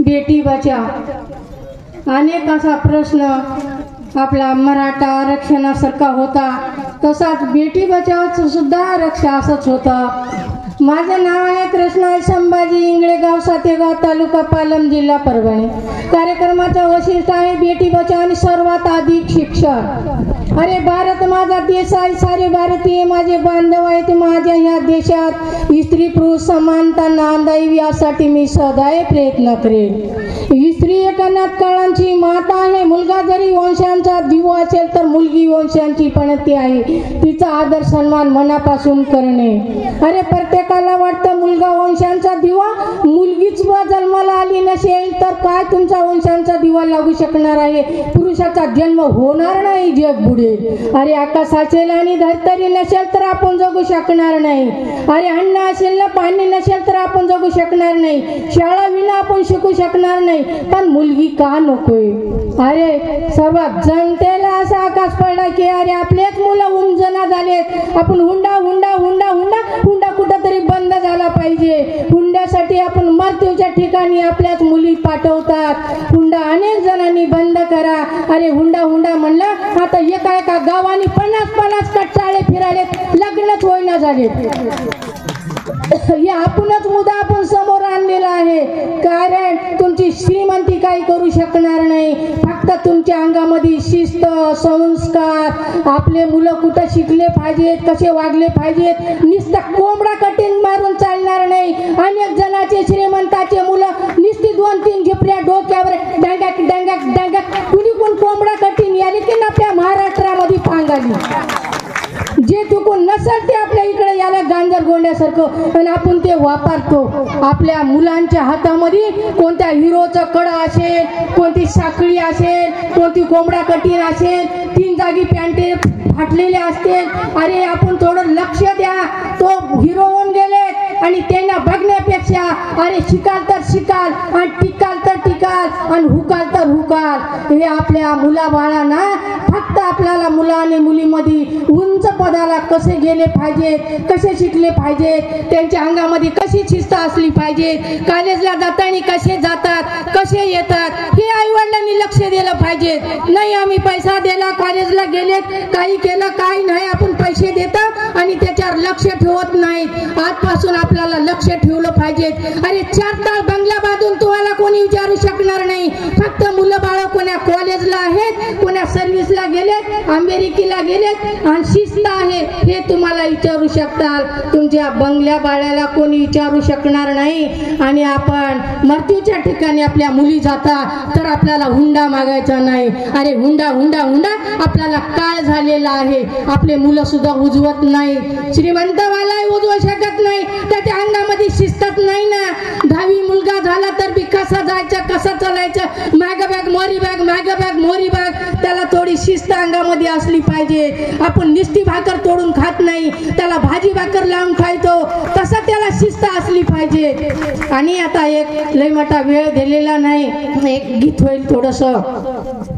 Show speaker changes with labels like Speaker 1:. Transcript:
Speaker 1: बेटी बचाव अनेक असा प्रश्न आपला मराठा आरक्षणासारखा होता, तसाच बेटी बचावचं सुद्धा आरक्षण असंच होतं. माझं नाव आहे कृष्णा संभाजी इंगळेगाव, सातेगाव तालुका पालम, जिल्हा परभणी. कार्यक्रमाचं वैशिष्ट्य आहे बेटी बचाव आणि सर्वात अधिक शिक्षण. अरे भारत माझा देश आहे, सारे भारतीय माझे बांधव आहेत. माझ्या ह्या देशात स्त्री पुरुष समानता नांदावी यासाठी मी सदैव प्रयत्न करेन. स्त्री एक अनाथ काळांची माता आहे. मुलगा जरी वंशांचा दिवा असेल तर मुलगी वंशांची पण ती आहे. तिचा आदर सन्मान मनापासून करणे. अरे प्रत्येकाला वाटतं मुलगा वंशांचा दिवा, मुलगीच जन्माला आली नसेल तर काय तुमचा वंशांचा दिवा लागू शकणार आहे? पुरुषाचा जन्म होणार नाही, जग बुडेल. अरे आकाश असेल आणि धरतरी नसेल तर आपण जगू शकणार नाही. अरे अन्न असेल ना पाणी नसेल तर आपण जगू शकणार नाही. शाळा विना आपण शिकू शकणार नाही. पण मुलगी का नकोय? अरे सर्वात जनतेला असा आकाश पडला की अरे आपलेच मुलं उमजना झालेत. आपण हुंडा हुंडा हुंडा हुंडा हुंडा कुठंतरी बंद झाला पाहिजे. हुंड्यासाठी आपण मृत्यूच्या ठिकाणी आपल्याच मुली पाठवतात. हुंडा अनेक जणांनी बंद करा. अरे हुंडा हुंडा म्हणलं आता एका गावाने 50 कट्टाळे फिराले, लग्नच होईना झाले. हे आपणच मुद्दा आपण समोर आणलेला आहे. कारण तुमची श्रीमंती काही करू शकणार नाही. फक्त तुमच्या अंगामध्ये शिस्त, संस्कार, आपले मुलं कुठं शिकले पाहिजेत, कसे वागले पाहिजेत, नुसतं कोंबडा कटिंग मारून चालणार नाही. अनेक जणांचे श्रीमंताचे मुलं नुसती 2-3 झिपऱ्या डोक्यावर डांगक डांगक डांगक कुणी कोण कोंबडा कटिंग याली की आपल्या महाराष्ट्रामध्ये पांगाली. जे चुकून नसेल ते आपल्या इकडे याला गांजर गोंड्यासारखं, पण आपण ते वापरतो. आपल्या मुलांच्या हातामध्ये कोणत्या हिरोचं कडा असेल, कोणती साखळी असेल, कोणती कोंबडा कटीन असेल, 3 जागी पॅन्टे फाटलेले असतील. अरे आपण थोडं लक्ष द्या. तो हिरो होऊन गेले आणि त्यांना बघण्यापेक्षा अरे शिकाल तर शिकाल आणि टिकाल तर टिकाल आणि हुकाल तर हुकाल. हे आपल्या मुलाबाळांना फक्त आपल्याला मुला आणि मुलीमध्ये उंच पदाला कसे गेले पाहिजे, कसे शिकले पाहिजे, त्यांच्या अंगामध्ये कशी शिस्त असली पाहिजे, कॉलेजला जाताना कसे जातात, कसे येतात, हे आई वडिलांनी लक्ष दिलं पाहिजे. नाही आम्ही पैसा दिला, कॉलेजला गेलेत, काही केलं, काही नाही, आपण पैसे देतात आणि त्याच्यावर लक्ष ठेवत नाहीत. आजपासून आपल्याला लक्ष ठेवलं पाहिजे. अरे 4 ताळ बंगला बांधून तुम्हाला कोणी विचारू शकणार नाही. फक्त मुलं बाळ कोण्या कॉलेजला आहेत, कोण्या सर्व्हिसला गेलेत, अमेरिकेला गेलेत आणि शिस्त आहे हे तुम्हाला विचारू शकतात. तुमच्या बंगल्या बाळ्याला कोणी विचारू शकणार नाही. आणि आपण मृत्यूच्या ठिकाणी आपल्या मुली जातात तर आपल्याला हुंडा मागायचा नाही. अरे हुंडा हुंडा हुंडा आपल्याला काळ झालेला आहे. आपले मुलं सुद्धा उजवत नाही. श्रीमंतवाला उजवू शकत नाही. त्याच्या अंगामध्ये शिस्तच नाही ना. 10वी मुलगा झाला तर बी कसा जायचं, कसं चालायचं, माग बॅग मोरी बॅग, माग बॅग मोरी बॅग. त्याला थोडी शिस्त अंगामध्ये असली पाहिजे. आपण निस्ती भाकर तोडून खात नाही, त्याला भाजी भाकर लावून खायचो, तसं त्याला शिस्त असली पाहिजे. आणि आता एक लय मोठा वेळ दिलेला नाही, एक गीत होईल थोडंसं.